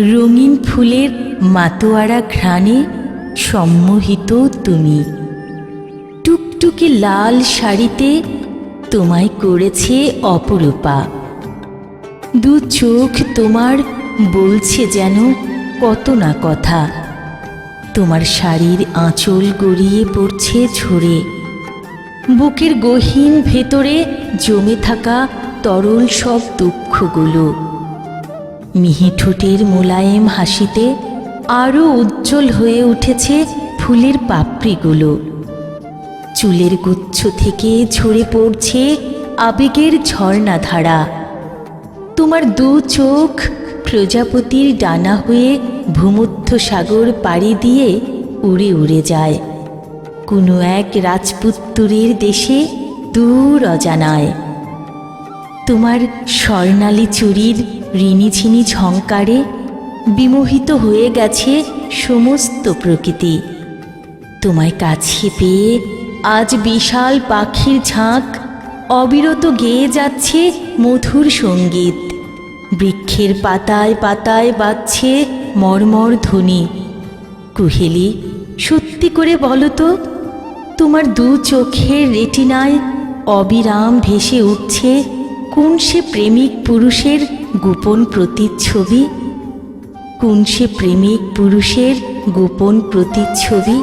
রঙিন ফুলের মাতোয়ারা ঘ্রাণে সম্মোহিত তুমি। টুকটুকে লাল শাড়িতে তোমায় করেছে অপরূপা। দু চোখ তোমার বলছে যেন কত না কথা। তোমার শাড়ির আঁচল গড়িয়ে পড়ছে ঝরে। বুকের গহীন ভেতরে জমে থাকা তরল সব দুঃখগুলো মিহি ঠোঁটের মোলায়েম হাসিতে আরও উজ্জ্বল হয়ে উঠেছে ফুলের পাপড়িগুলো। চুলের গুচ্ছ থেকে ঝরে পড়ছে আবেগের ঝর্ণাধারা। তোমার দু চোখ প্রজাপতির ডানা হয়ে ভূমধ্য সাগর পাড়ি দিয়ে উড়ে উড়ে যায় কোনো এক রাজপুত্তুরের দেশে দূর অজানায়। তোমার স্বর্ণালী চুরির ঋণিঝিনি ঝংকারে বিমোহিত হয়ে গেছে সমস্ত প্রকৃতি। তোমায় কাছে পেয়ে আজ বিশাল পাখির ঝাঁক অবিরত গেয়ে যাচ্ছে মধুর সঙ্গীত। বৃক্ষের পাতায় পাতায় বাজছে মর্মর ধ্বনি। কুহেলি, সত্যি করে বলো তো, তোমার দু চোখের রেটিনায় অবিরাম ভেসে উঠছে কোন সে প্রেমিক পুরুষের গোপন প্রতিচ্ছবি? কোন সে প্রেমিক পুরুষের গোপন প্রতিচ্ছবি?